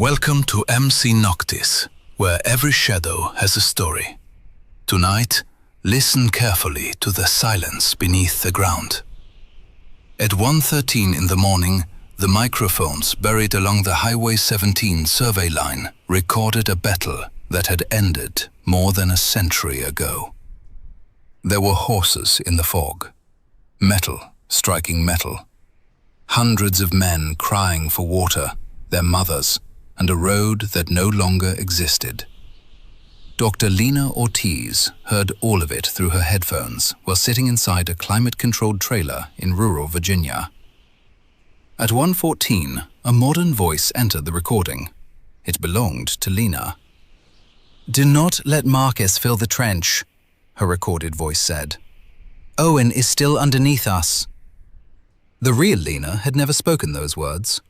Welcome to MC Noctis, where every shadow has a story. Tonight, listen carefully to the silence beneath the ground. At 1:13 in the morning, the microphones buried along the Highway 17 survey line recorded a battle that had ended more than a century ago. There were horses in the fog, metal striking metal, hundreds of men crying for water, their mothers, and a road that no longer existed. Dr. Lena Ortiz heard all of it through her headphones while sitting inside a climate-controlled trailer in rural Virginia. At 1:14, a modern voice entered the recording. It belonged to Lena. "Do not let Marcus fill the trench," her recorded voice said. "Owen is still underneath us." The real Lena had never spoken those words.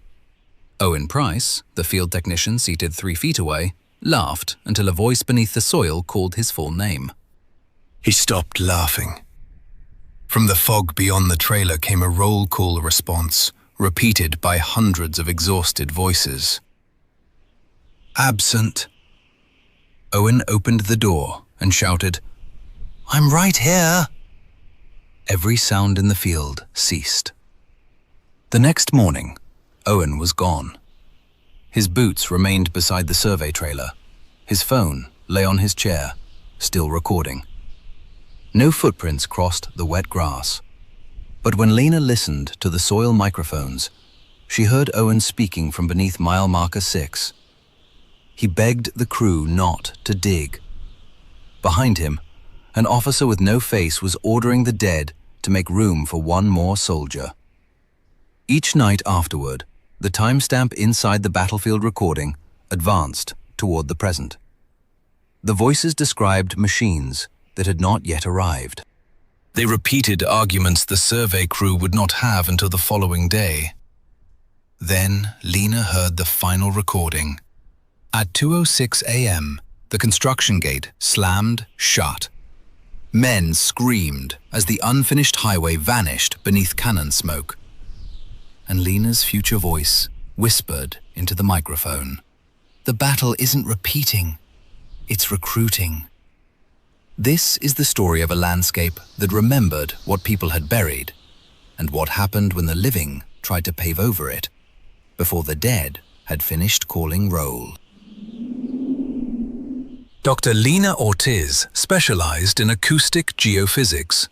Owen Price, the field technician seated 3 feet away, laughed until a voice beneath the soil called his full name. He stopped laughing. From the fog beyond the trailer came a roll call response, repeated by hundreds of exhausted voices. "Absent." Owen opened the door and shouted, "I'm right here." Every sound in the field ceased. The next morning, Owen was gone. His boots remained beside the survey trailer. His phone lay on his chair, still recording. No footprints crossed the wet grass. But when Lena listened to the soil microphones, she heard Owen speaking from beneath mile marker 6. He begged the crew not to dig. Behind him, an officer with no face was ordering the dead to make room for one more soldier. Each night afterward, the timestamp inside the battlefield recording advanced toward the present. The voices described machines that had not yet arrived. They repeated arguments the survey crew would not have until the following day. Then Lena heard the final recording. At 2:06 a.m., the construction gate slammed shut. Men screamed as the unfinished highway vanished beneath cannon smoke. And Lena's future voice whispered into the microphone, "The battle isn't repeating, it's recruiting." This is the story of a landscape that remembered what people had buried and what happened when the living tried to pave over it, before the dead had finished calling roll. Dr. Lena Ortiz specialized in acoustic geophysics,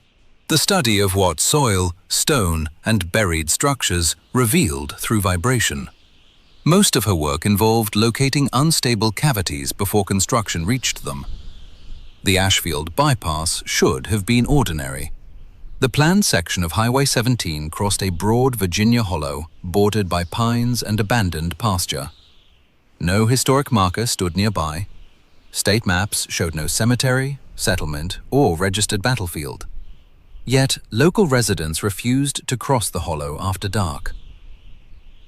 the study of what soil, stone, and buried structures revealed through vibration. Most of her work involved locating unstable cavities before construction reached them. The Ashfield bypass should have been ordinary. The planned section of Highway 17 crossed a broad Virginia hollow bordered by pines and abandoned pasture. No historic marker stood nearby. State maps showed no cemetery, settlement, or registered battlefield. Yet, local residents refused to cross the hollow after dark.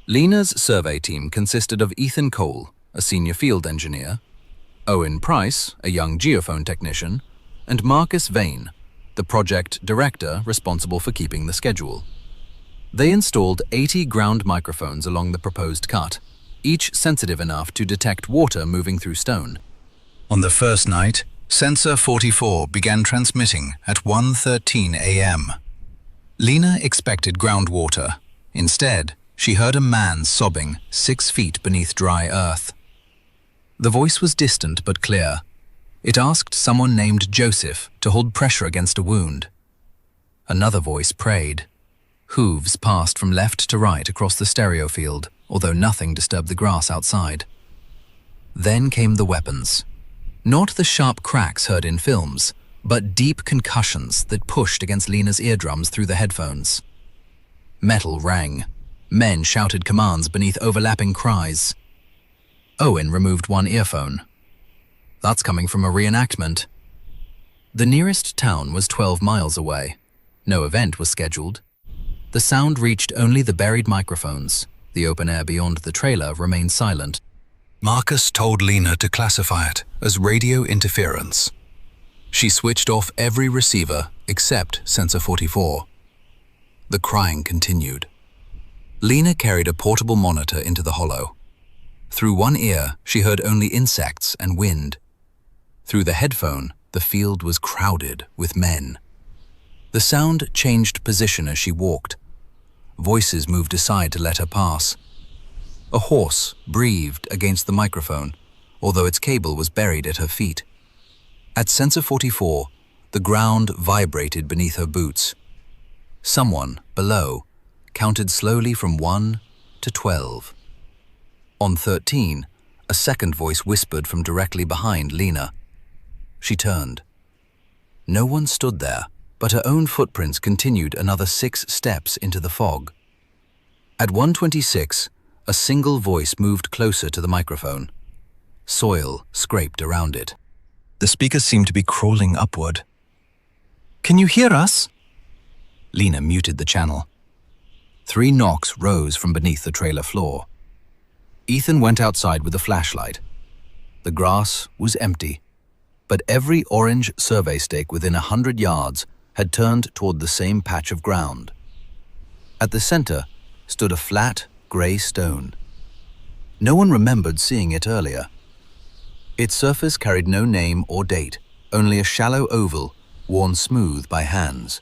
Lena's survey team consisted of Ethan Cole, a senior field engineer, Owen Price, a young geophone technician, and Marcus Vane, the project director responsible for keeping the schedule. They installed 80 ground microphones along the proposed cut, each sensitive enough to detect water moving through stone. On the first night, Sensor 44 began transmitting at 1:13 a.m. Lena expected groundwater. Instead, she heard a man sobbing 6 feet beneath dry earth. The voice was distant but clear. It asked someone named Joseph to hold pressure against a wound. Another voice prayed. Hooves passed from left to right across the stereo field, although nothing disturbed the grass outside. Then came the weapons. Not the sharp cracks heard in films, but deep concussions that pushed against Lena's eardrums through the headphones. Metal rang. Men shouted commands beneath overlapping cries. Owen removed one earphone. "That's coming from a reenactment." The nearest town was 12 miles away. No event was scheduled. The sound reached only the buried microphones. The open air beyond the trailer remained silent. Marcus told Lena to classify it as radio interference. She switched off every receiver except sensor 44. The crying continued. Lena carried a portable monitor into the hollow. Through one ear, she heard only insects and wind. Through the headphone, the field was crowded with men. The sound changed position as she walked. Voices moved aside to let her pass. A horse breathed against the microphone, although its cable was buried at her feet. At sensor 44, the ground vibrated beneath her boots. Someone, below, counted slowly from 1 to 12. On 13, a second voice whispered from directly behind Lena. She turned. No one stood there, but her own footprints continued another 6 steps into the fog. At 1:26, a single voice moved closer to the microphone. Soil scraped around it. The speaker seemed to be crawling upward. "Can you hear us?" Lena muted the channel. 3 knocks rose from beneath the trailer floor. Ethan went outside with a flashlight. The grass was empty, but every orange survey stake within 100 yards had turned toward the same patch of ground. At the center stood a flat, gray stone. No one remembered seeing it earlier. Its surface carried no name or date, only a shallow oval worn smooth by hands.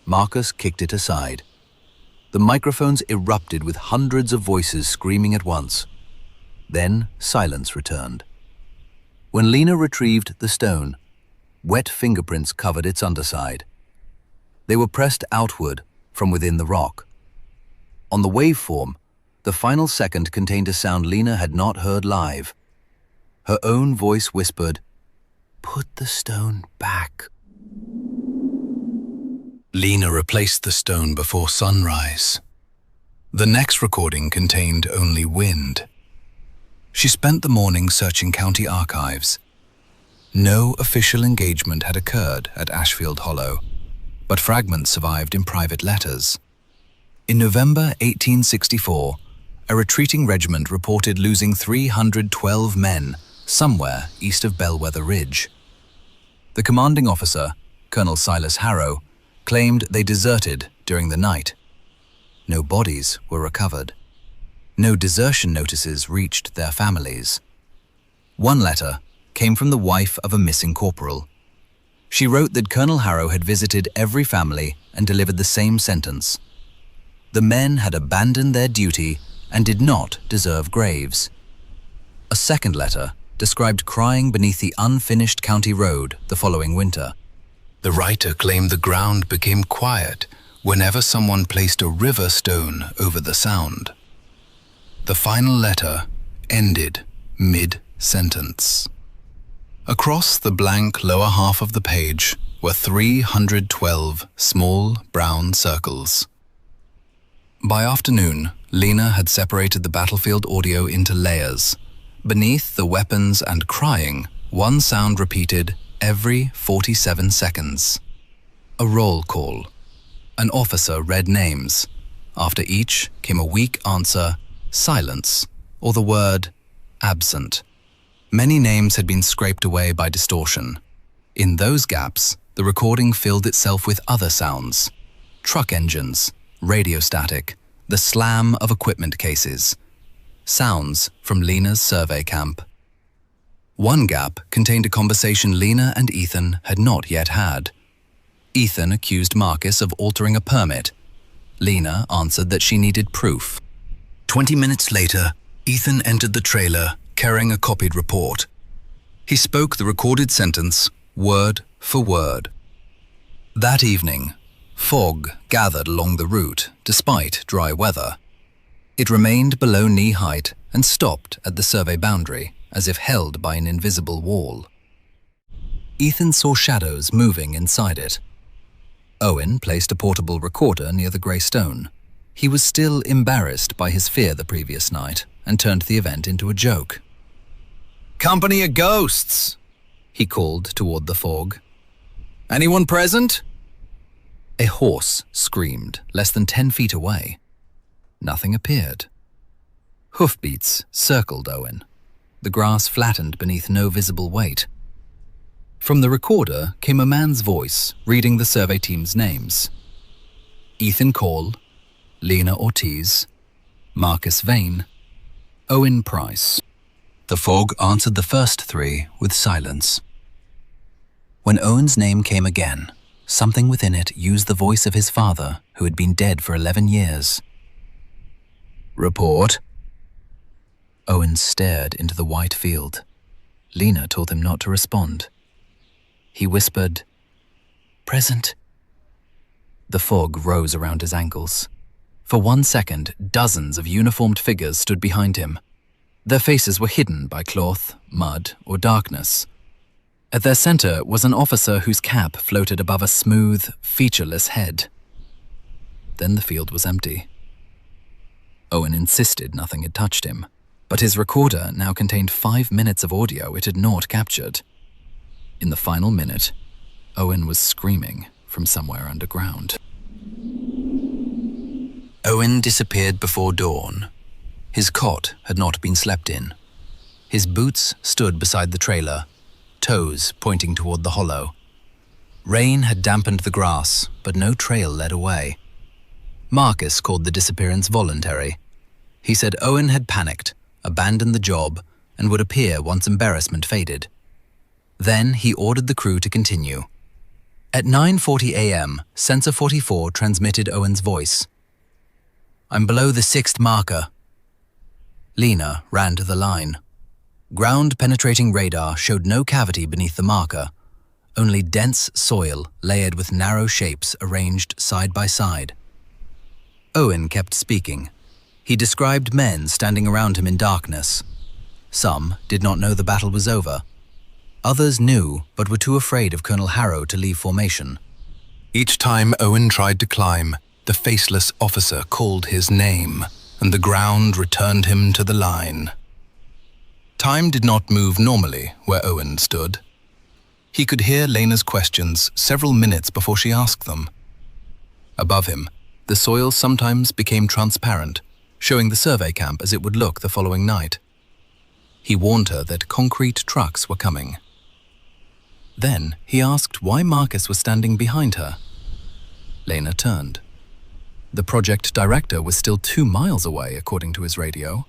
Marcus kicked it aside. The microphones erupted with hundreds of voices screaming at once. Then silence returned. When Lena retrieved the stone, wet fingerprints covered its underside. They were pressed outward from within the rock. On the waveform, the final second contained a sound Lena had not heard live. Her own voice whispered, "Put the stone back." Lena replaced the stone before sunrise. The next recording contained only wind. She spent the morning searching county archives. No official engagement had occurred at Ashfield Hollow, but fragments survived in private letters. In November 1864, a retreating regiment reported losing 312 men somewhere east of Bellwether Ridge. The commanding officer, Colonel Silas Harrow, claimed they deserted during the night. No bodies were recovered. No desertion notices reached their families. One letter came from the wife of a missing corporal. She wrote that Colonel Harrow had visited every family and delivered the same sentence. The men had abandoned their duty and did not deserve graves. A second letter described crying beneath the unfinished county road the following winter. The writer claimed the ground became quiet whenever someone placed a river stone over the sound. The final letter ended mid-sentence. Across the blank lower half of the page were 312 small brown circles. By afternoon, Lena had separated the battlefield audio into layers. Beneath the weapons and crying, one sound repeated every 47 seconds. A roll call. An officer read names. After each came a weak answer, silence, or the word absent. Many names had been scraped away by distortion. In those gaps, the recording filled itself with other sounds. Truck engines, radio static, the slam of equipment cases. Sounds from Lena's survey camp. One gap contained a conversation Lena and Ethan had not yet had. Ethan accused Marcus of altering a permit. Lena answered that she needed proof. 20 minutes later, Ethan entered the trailer carrying a copied report. He spoke the recorded sentence, word for word. That evening, fog gathered along the route despite dry weather. It remained below knee height and stopped at the survey boundary, as if held by an invisible wall. Ethan saw shadows moving inside it. Owen placed a portable recorder near the grey stone. He was still embarrassed by his fear the previous night and turned the event into a joke. "Company of ghosts," he called toward the fog. "Anyone present?" A horse screamed less than 10 feet away. Nothing appeared. Hoofbeats circled Owen. The grass flattened beneath no visible weight. From the recorder came a man's voice reading the survey team's names. Ethan Call, Lena Ortiz, Marcus Vane, Owen Price. The fog answered the first three with silence. When Owen's name came again, something within it used the voice of his father, who had been dead for 11 years. Report. Owen stared into the white field. Lena told him not to respond. He whispered, "Present." The fog rose around his ankles. For 1 second, dozens of uniformed figures stood behind him. Their faces were hidden by cloth, mud, or darkness. At their center was an officer whose cap floated above a smooth, featureless head. Then the field was empty. Owen insisted nothing had touched him, but his recorder now contained 5 minutes of audio it had not captured. In the final minute, Owen was screaming from somewhere underground. Owen disappeared before dawn. His cot had not been slept in. His boots stood beside the trailer, toes pointing toward the hollow. Rain had dampened the grass, but no trail led away. Marcus called the disappearance voluntary. He said Owen had panicked, abandoned the job, and would appear once embarrassment faded. Then he ordered the crew to continue. At 9:40 a.m., Sensor 44 transmitted Owen's voice. "I'm below the 6th marker." Lena ran to the line. Ground-penetrating radar showed no cavity beneath the marker, only dense soil layered with narrow shapes arranged side by side. Owen kept speaking. He described men standing around him in darkness. Some did not know the battle was over. Others knew, but were too afraid of Colonel Harrow to leave formation. Each time Owen tried to climb, the faceless officer called his name, and the ground returned him to the line. Time did not move normally where Owen stood. He could hear Lena's questions several minutes before she asked them. Above him, the soil sometimes became transparent, showing the survey camp as it would look the following night. He warned her that concrete trucks were coming. Then he asked why Marcus was standing behind her. Lena turned. The project director was still 2 miles away, according to his radio.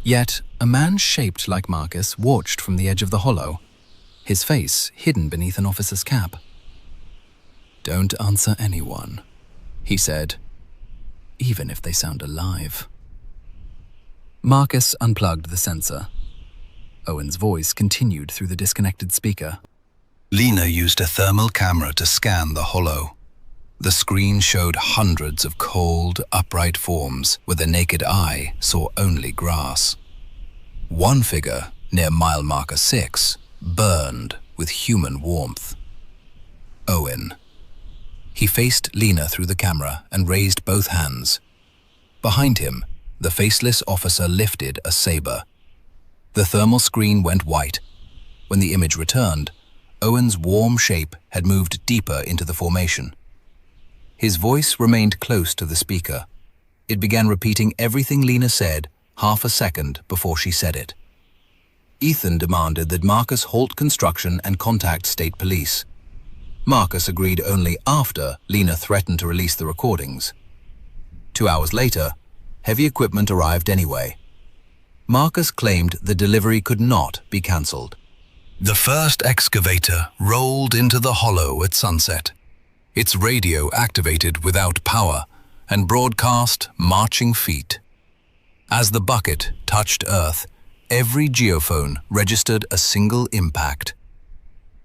Yet, a man shaped like Marcus watched from the edge of the hollow, his face hidden beneath an officer's cap. "Don't answer anyone," he said, "even if they sound alive." Marcus unplugged the sensor. Owen's voice continued through the disconnected speaker. Lena used a thermal camera to scan the hollow. The screen showed hundreds of cold, upright forms where the naked eye saw only grass. One figure, near mile marker 6, burned with human warmth. Owen. He faced Lena through the camera and raised both hands. Behind him, the faceless officer lifted a saber. The thermal screen went white. When the image returned, Owen's warm shape had moved deeper into the formation. His voice remained close to the speaker. It began repeating everything Lena said half a second before she said it. Ethan demanded that Marcus halt construction and contact state police. Marcus agreed only after Lena threatened to release the recordings. 2 hours later, heavy equipment arrived anyway. Marcus claimed the delivery could not be cancelled. The first excavator rolled into the hollow at sunset. Its radio activated without power and broadcast marching feet. As the bucket touched Earth, every geophone registered a single impact.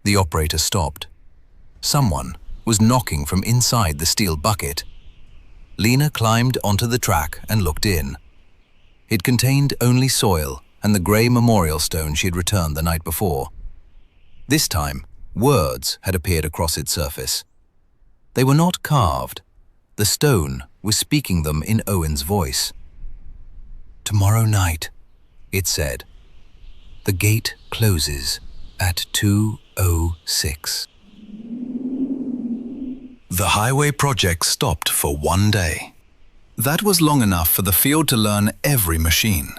The operator stopped. Someone was knocking from inside the steel bucket. Lena climbed onto the track and looked in. It contained only soil and the grey memorial stone she had returned the night before. This time, words had appeared across its surface. They were not carved. The stone was speaking them in Owen's voice. "Tomorrow night," it said. "The gate closes at 2:06. The highway project stopped for 1 day. That was long enough for the field to learn every machine.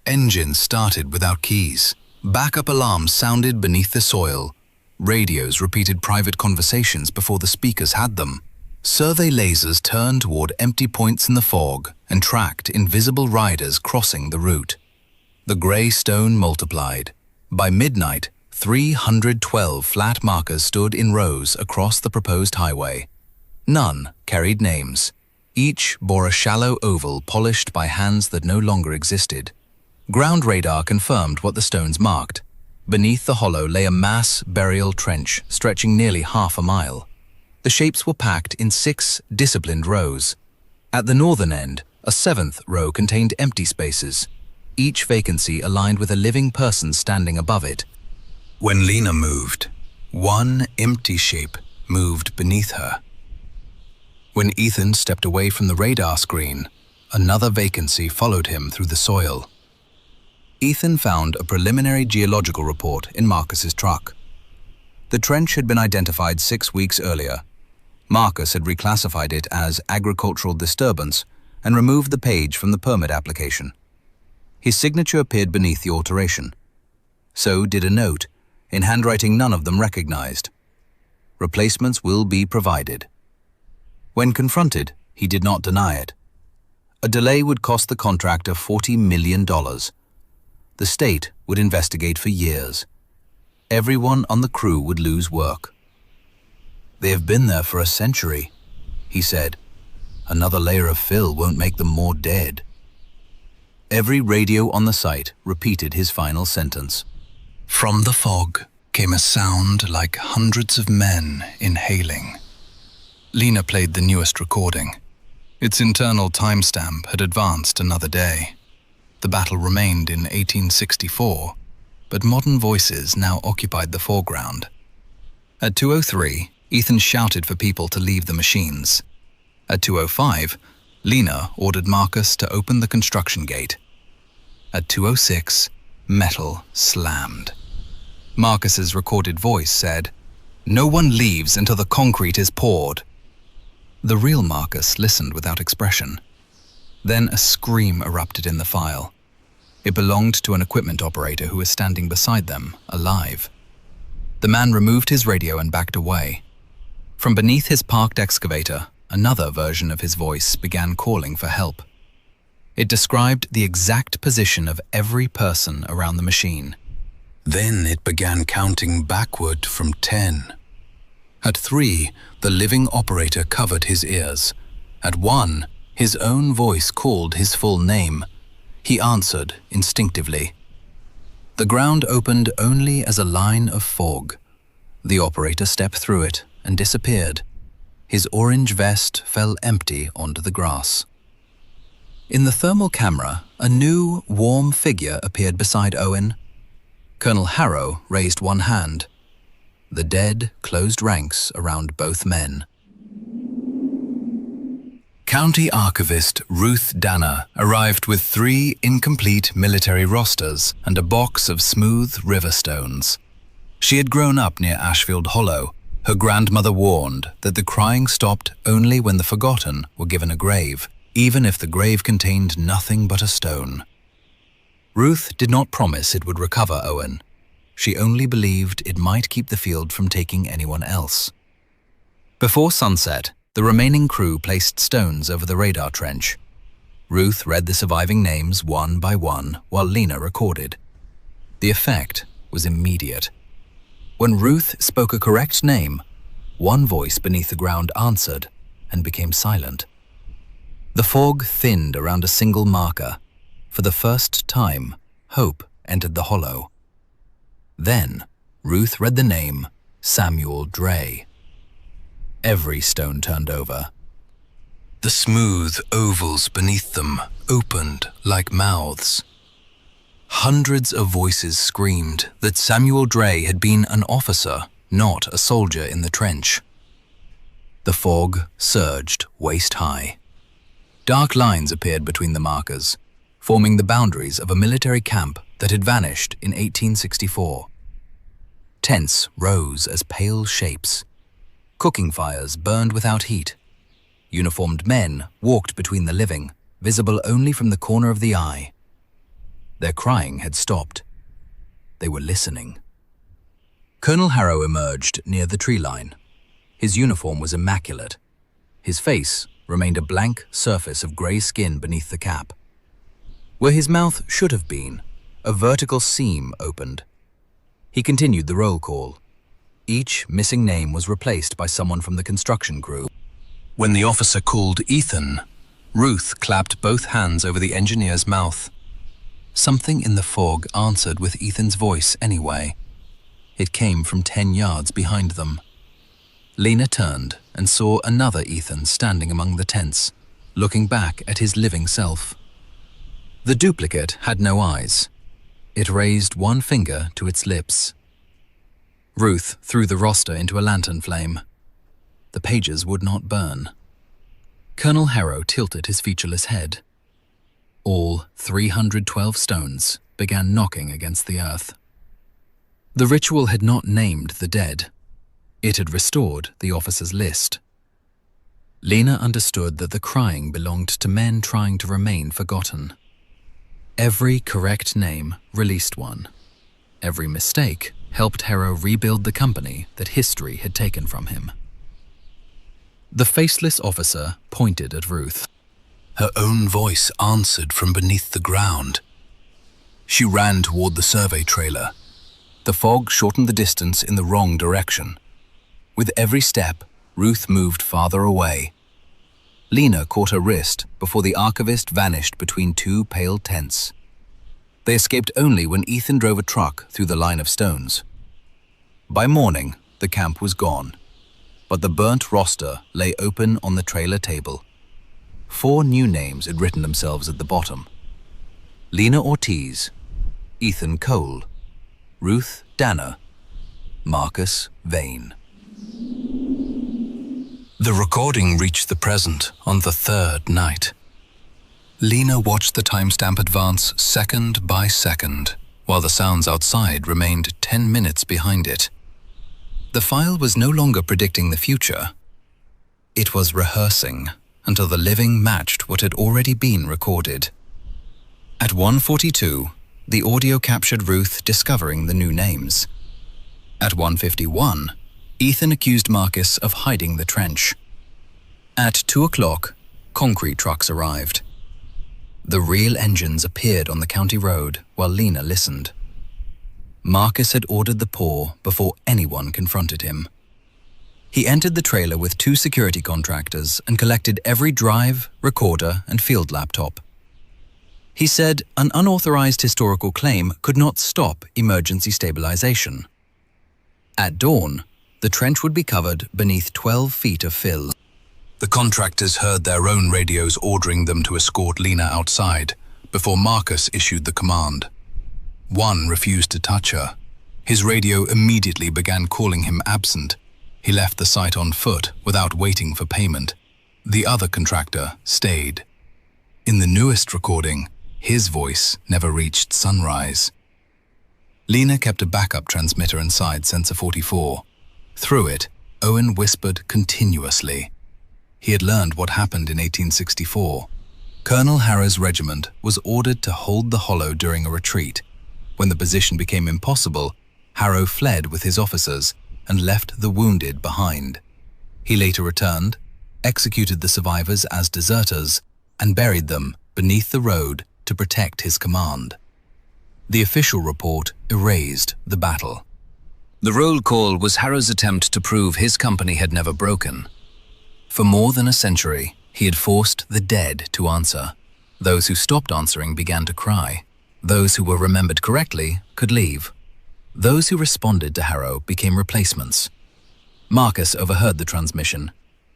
Engines started without keys. Backup alarms sounded beneath the soil. Radios repeated private conversations before the speakers had them. Survey lasers turned toward empty points in the fog and tracked invisible riders crossing the route. The grey stone multiplied. By midnight, 312 flat markers stood in rows across the proposed highway. None carried names. Each bore a shallow oval polished by hands that no longer existed. Ground radar confirmed what the stones marked. Beneath the hollow lay a mass burial trench stretching nearly half a mile. The shapes were packed in 6 disciplined rows. At the northern end, a 7th row contained empty spaces, each vacancy aligned with a living person standing above it. When Lena moved, one empty shape moved beneath her. When Ethan stepped away from the radar screen, another vacancy followed him through the soil. Ethan found a preliminary geological report in Marcus's truck. The trench had been identified 6 weeks earlier. Marcus had reclassified it as agricultural disturbance and removed the page from the permit application. His signature appeared beneath the alteration. So did a note, in handwriting none of them recognized. Replacements will be provided. When confronted, he did not deny it. A delay would cost the contractor $40 million. The state would investigate for years. Everyone on the crew would lose work. "They have been there for a century," he said. "Another layer of fill won't make them more dead." Every radio on the site repeated his final sentence. From the fog came a sound like hundreds of men inhaling. Lena played the newest recording. Its internal timestamp had advanced another day. The battle remained in 1864, but modern voices now occupied the foreground. At 2:03, Ethan shouted for people to leave the machines. At 2:05, Lena ordered Marcus to open the construction gate. At 2:06, metal slammed. Marcus's recorded voice said, "No one leaves until the concrete is poured." The real Marcus listened without expression. Then a scream erupted in the file. It belonged to an equipment operator who was standing beside them, alive. The man removed his radio and backed away. From beneath his parked excavator, another version of his voice began calling for help. It described the exact position of every person around the machine. Then it began counting backward from 10. At 3, the living operator covered his ears. At 1, his own voice called his full name. He answered instinctively. The ground opened only as a line of fog. The operator stepped through it and disappeared. His orange vest fell empty onto the grass. In the thermal camera, a new, warm figure appeared beside Owen. Colonel Harrow raised one hand. The dead closed ranks around both men. County Archivist Ruth Danner arrived with 3 incomplete military rosters and a box of smooth river stones. She had grown up near Ashfield Hollow. Her grandmother warned that the crying stopped only when the forgotten were given a grave, even if the grave contained nothing but a stone. Ruth did not promise it would recover Owen. She only believed it might keep the field from taking anyone else. Before sunset, the remaining crew placed stones over the radar trench. Ruth read the surviving names one by one while Lena recorded. The effect was immediate. When Ruth spoke a correct name, one voice beneath the ground answered and became silent. The fog thinned around a single marker. For the first time, hope entered the hollow. Then, Ruth read the name Samuel Dre. Every stone turned over. The smooth ovals beneath them opened like mouths. Hundreds of voices screamed that Samuel Dre had been an officer, not a soldier in the trench. The fog surged waist-high. Dark lines appeared between the markers, forming the boundaries of a military camp that had vanished in 1864. Tents rose as pale shapes. Cooking fires burned without heat. Uniformed men walked between the living, visible only from the corner of the eye. Their crying had stopped. They were listening. Colonel Harrow emerged near the tree line. His uniform was immaculate. His face remained a blank surface of grey skin beneath the cap. Where his mouth should have been, a vertical seam opened. He continued the roll call. Each missing name was replaced by someone from the construction crew. When the officer called Ethan, Ruth clapped both hands over the engineer's mouth. Something in the fog answered with Ethan's voice anyway. It came from 10 yards behind them. Lena turned and saw another Ethan standing among the tents, looking back at his living self. The duplicate had no eyes. It raised one finger to its lips. Ruth threw the roster into a lantern flame. The pages would not burn. Colonel Harrow tilted his featureless head. All 312 stones began knocking against the earth. The ritual had not named the dead. It had restored the officer's list. Lena understood that the crying belonged to men trying to remain forgotten. Every correct name released one. Every mistake helped Harrow rebuild the company that history had taken from him. The faceless officer pointed at Ruth. Her own voice answered from beneath the ground. She ran toward the survey trailer. The fog shortened the distance in the wrong direction. With every step, Ruth moved farther away. Lena caught her wrist before the archivist vanished between two pale tents. They escaped only when Ethan drove a truck through the line of stones. By morning, the camp was gone, but the burnt roster lay open on the trailer table. 4 new names had written themselves at the bottom. Lena Ortiz, Ethan Cole, Ruth Danner, Marcus Vane. The recording reached the present on the 3rd night. Lena watched the timestamp advance second by second, while the sounds outside remained 10 minutes behind it. The file was no longer predicting the future. It was rehearsing until the living matched what had already been recorded. At 1:42, the audio captured Ruth discovering the new names. At 1:51, Ethan accused Marcus of hiding the trench. At 2 o'clock, concrete trucks arrived. The real engines appeared on the county road while Lena listened. Marcus had ordered the pour before anyone confronted him. He entered the trailer with 2 security contractors and collected every drive, recorder, and field laptop. He said an unauthorized historical claim could not stop emergency stabilization. At dawn, the trench would be covered beneath 12 feet of fill. The contractors heard their own radios ordering them to escort Lena outside before Marcus issued the command. One refused to touch her. His radio immediately began calling him absent. He left the site on foot without waiting for payment. The other contractor stayed. In the newest recording, his voice never reached sunrise. Lena kept a backup transmitter inside Sensor 44. Through it, Owen whispered continuously. He had learned what happened in 1864. Colonel Harrow's regiment was ordered to hold the hollow during a retreat. When the position became impossible, Harrow fled with his officers and left the wounded behind. He later returned, executed the survivors as deserters, and buried them beneath the road to protect his command. The official report erased the battle. The roll call was Harrow's attempt to prove his company had never broken. For more than a century, he had forced the dead to answer. Those who stopped answering began to cry. Those who were remembered correctly could leave. Those who responded to Harrow became replacements. Marcus overheard the transmission.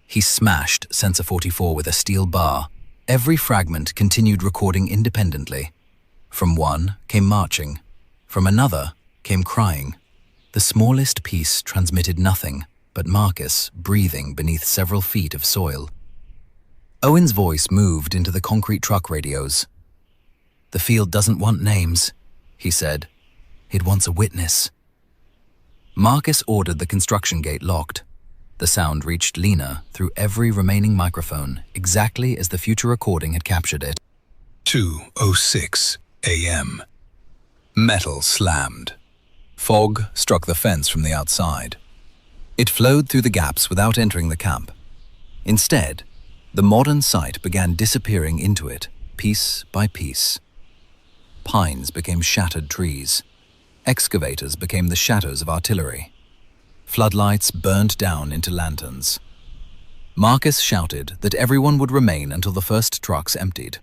He smashed Sensor 44 with a steel bar. Every fragment continued recording independently. From one came marching. From another came crying. The smallest piece transmitted nothing but Marcus breathing beneath several feet of soil. Owen's voice moved into the concrete truck radios. "The field doesn't want names," he said. "It wants a witness." Marcus ordered the construction gate locked. The sound reached Lena through every remaining microphone, exactly as the future recording had captured it. 2:06 a.m. Metal slammed. Fog struck the fence from the outside. It flowed through the gaps without entering the camp. Instead, the modern site began disappearing into it, piece by piece. Pines became shattered trees. Excavators became the shadows of artillery. Floodlights burned down into lanterns. Marcus shouted that everyone would remain until the first trucks emptied.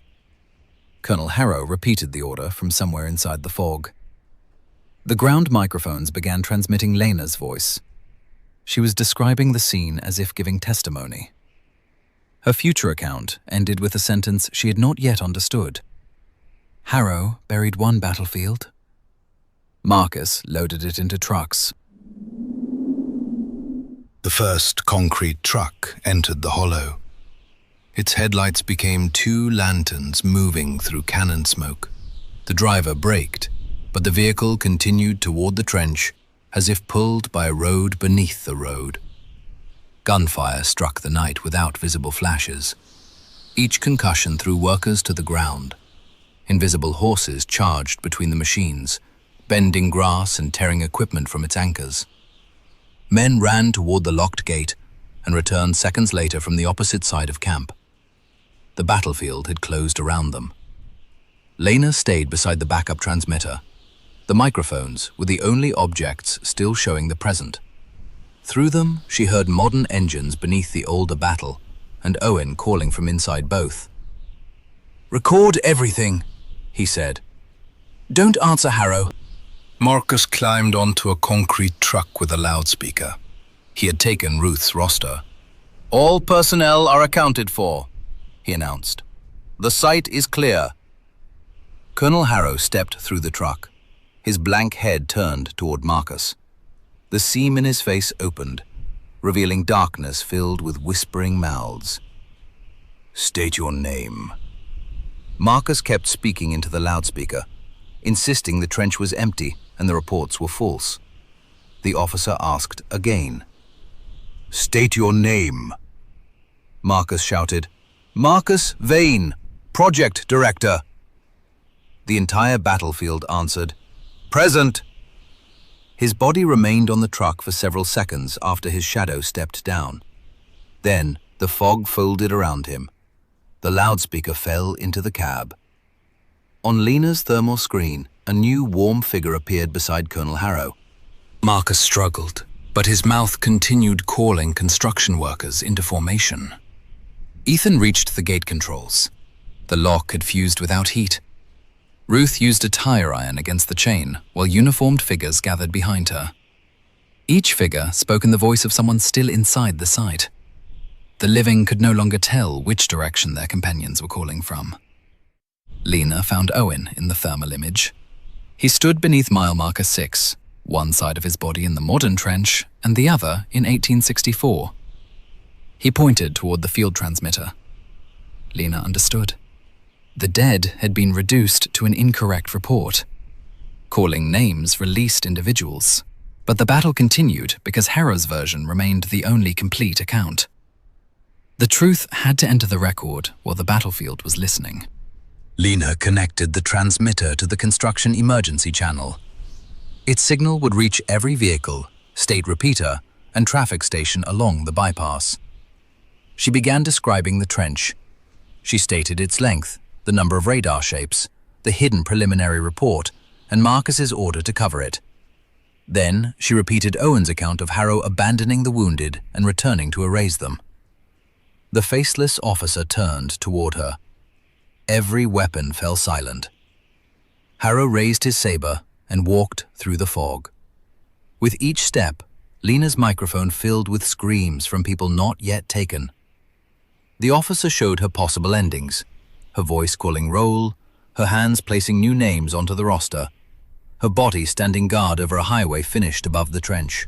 Colonel Harrow repeated the order from somewhere inside the fog. The ground microphones began transmitting Lena's voice. She was describing the scene as if giving testimony. Her future account ended with a sentence she had not yet understood. Harrow buried one battlefield. Marcus loaded it into trucks. The first concrete truck entered the hollow. Its headlights became two lanterns moving through cannon smoke. The driver braked, but the vehicle continued toward the trench as if pulled by a road beneath the road. Gunfire struck the night without visible flashes. Each concussion threw workers to the ground. Invisible horses charged between the machines, bending grass and tearing equipment from its anchors. Men ran toward the locked gate and returned seconds later from the opposite side of camp. The battlefield had closed around them. Lena stayed beside the backup transmitter. The microphones were the only objects still showing the present. Through them, she heard modern engines beneath the older battle, and Owen calling from inside both. "Record everything," he said. "Don't answer Harrow." Marcus climbed onto a concrete truck with a loudspeaker. He had taken Ruth's roster. "All personnel are accounted for," he announced. "The site is clear." Colonel Harrow stepped through the truck. His blank head turned toward Marcus. The seam in his face opened, revealing darkness filled with whispering mouths. "State your name." Marcus kept speaking into the loudspeaker, insisting the trench was empty and the reports were false. The officer asked again. "State your name." Marcus shouted, "Marcus Vane, Project Director." The entire battlefield answered, "Present." His body remained on the truck for several seconds after his shadow stepped down. Then the fog folded around him. The loudspeaker fell into the cab. On Lena's thermal screen, a new warm figure appeared beside Colonel Harrow. Marcus struggled, but his mouth continued calling construction workers into formation. Ethan reached the gate controls. The lock had fused without heat. Ruth used a tire iron against the chain, while uniformed figures gathered behind her. Each figure spoke in the voice of someone still inside the site. The living could no longer tell which direction their companions were calling from. Lena found Owen in the thermal image. He stood beneath mile marker 6, one side of his body in the modern trench and the other in 1864. He pointed toward the field transmitter. Lena understood. The dead had been reduced to an incorrect report. Calling names released individuals, but the battle continued because Harrow's version remained the only complete account. The truth had to enter the record while the battlefield was listening. Lena connected the transmitter to the construction emergency channel. Its signal would reach every vehicle, state repeater, and traffic station along the bypass. She began describing the trench. She stated its length, the number of radar shapes, the hidden preliminary report, and Marcus's order to cover it. Then she repeated Owen's account of Harrow abandoning the wounded and returning to erase them. The faceless officer turned toward her. Every weapon fell silent. Harrow raised his saber and walked through the fog. With each step, Lena's microphone filled with screams from people not yet taken. The officer showed her possible endings, her voice calling roll, her hands placing new names onto the roster, her body standing guard over a highway finished above the trench.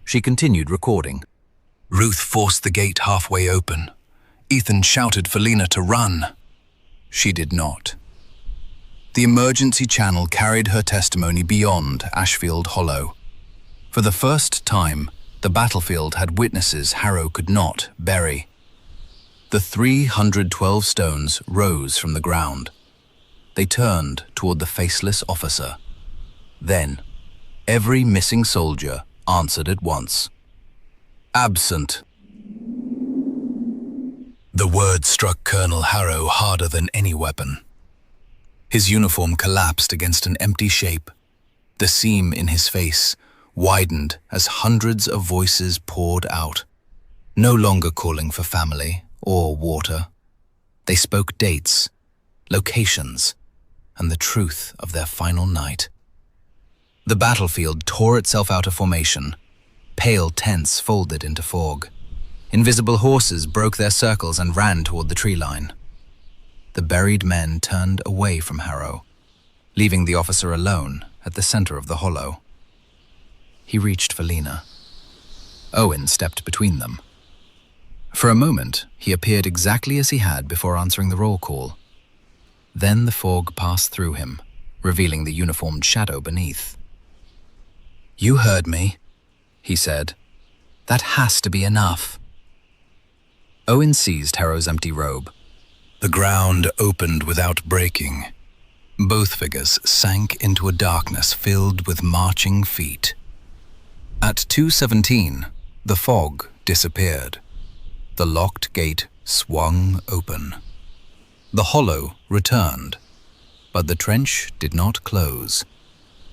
She continued recording. Ruth forced the gate halfway open. Ethan shouted for Lena to run. She did not. The emergency channel carried her testimony beyond Ashfield Hollow. For the first time, the battlefield had witnesses Harrow could not bury. The 312 stones rose from the ground. They turned toward the faceless officer. Then, every missing soldier answered at once. Absent. The word struck Colonel Harrow harder than any weapon. His uniform collapsed against an empty shape. The seam in his face widened as hundreds of voices poured out, no longer calling for family or water. They spoke dates, locations, and the truth of their final night. The battlefield tore itself out of formation. Pale tents folded into fog. Invisible horses broke their circles and ran toward the tree line. The buried men turned away from Harrow, leaving the officer alone at the center of the hollow. He reached for Lena. Owen stepped between them. For a moment, he appeared exactly as he had before answering the roll call. Then the fog passed through him, revealing the uniformed shadow beneath. "You heard me," he said. "That has to be enough." Owen seized Harrow's empty robe. The ground opened without breaking. Both figures sank into a darkness filled with marching feet. At 2:17, the fog disappeared. The locked gate swung open. The hollow returned, but the trench did not close.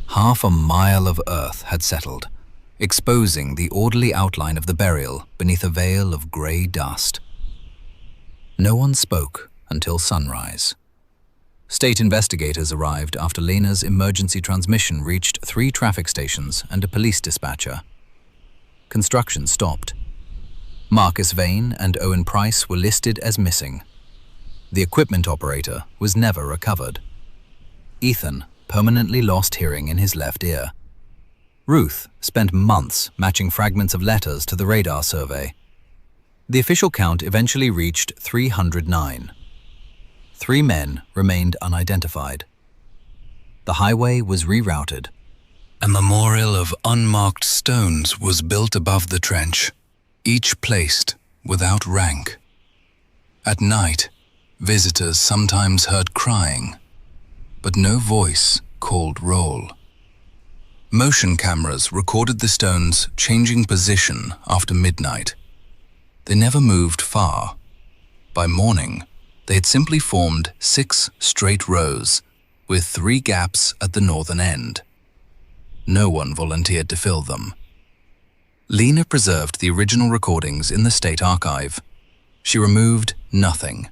Half a mile of earth had settled, exposing the orderly outline of the burial beneath a veil of grey dust. No one spoke until sunrise. State investigators arrived after Lena's emergency transmission reached 3 traffic stations and a police dispatcher. Construction stopped. Marcus Vane and Owen Price were listed as missing. The equipment operator was never recovered. Ethan permanently lost hearing in his left ear. Ruth spent months matching fragments of letters to the radar survey. The official count eventually reached 309. 3 men remained unidentified. The highway was rerouted. A memorial of unmarked stones was built above the trench, each placed without rank. At night, visitors sometimes heard crying, but no voice called roll. Motion cameras recorded the stones changing position after midnight. They never moved far. By morning, they had simply formed 6 straight rows, with 3 gaps at the northern end. No one volunteered to fill them. Lena preserved the original recordings in the state archive. She removed nothing,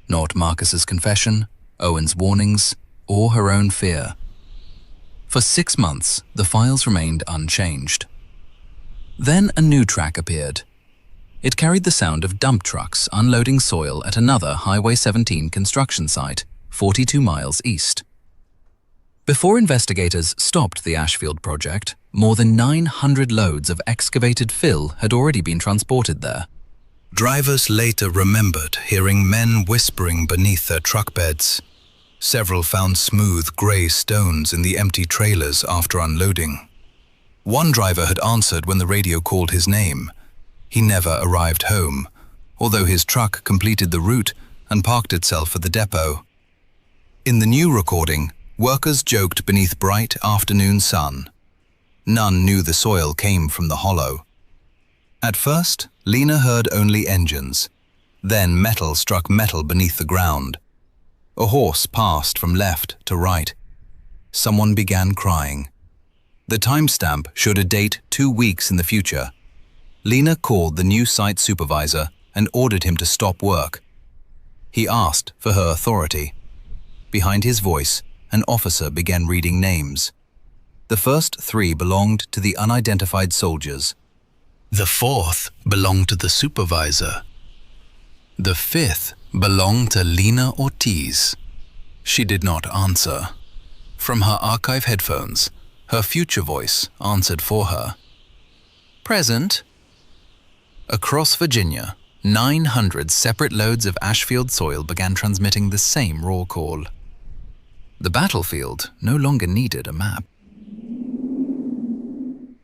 not Marcus's confession, Owen's warnings, or her own fear. For 6 months, the files remained unchanged. Then a new track appeared. It carried the sound of dump trucks unloading soil at another Highway 17 construction site, 42 miles east. Before investigators stopped the Ashfield project, more than 900 loads of excavated fill had already been transported there. Drivers later remembered hearing men whispering beneath their truck beds. Several found smooth grey stones in the empty trailers after unloading. One driver had answered when the radio called his name. He never arrived home, although his truck completed the route and parked itself at the depot. In the new recording, workers joked beneath bright afternoon sun. None knew the soil came from the hollow. At first, Lena heard only engines. Then metal struck metal beneath the ground. A horse passed from left to right. Someone began crying. The timestamp showed a date 2 weeks in the future. Lena called the new site supervisor and ordered him to stop work. He asked for her authority. Behind his voice, an officer began reading names. The first 3 belonged to the unidentified soldiers. The 4th belonged to the supervisor. The 5th belonged to Lena Ortiz. She did not answer. From her archive headphones, her future voice answered for her. Present. Across Virginia, 900 separate loads of Ashfield soil began transmitting the same raw call. The battlefield no longer needed a map.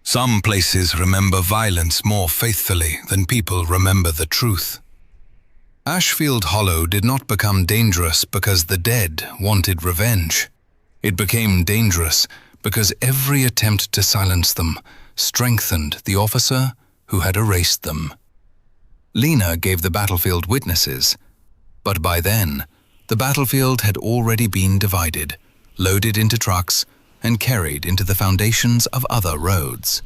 Some places remember violence more faithfully than people remember the truth. Ashfield Hollow did not become dangerous because the dead wanted revenge. It became dangerous because every attempt to silence them strengthened the officer who had erased them. Lena gave the battlefield witnesses, but by then, The battlefield had already been divided, loaded into trucks, and carried into the foundations of other roads.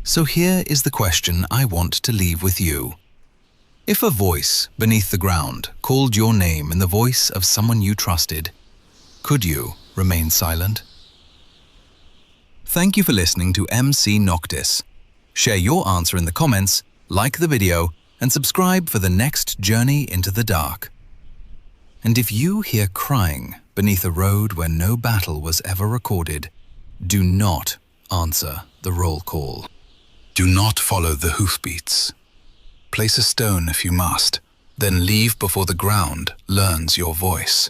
So here is the question I want to leave with you. If a voice beneath the ground called your name in the voice of someone you trusted, could you remain silent? Thank you for listening to MC Noctis. Share your answer in the comments, like the video, and subscribe for the next journey into the dark. And if you hear crying beneath a road where no battle was ever recorded, do not answer the roll call. Do not follow the hoofbeats. Place a stone if you must, then leave before the ground learns your voice.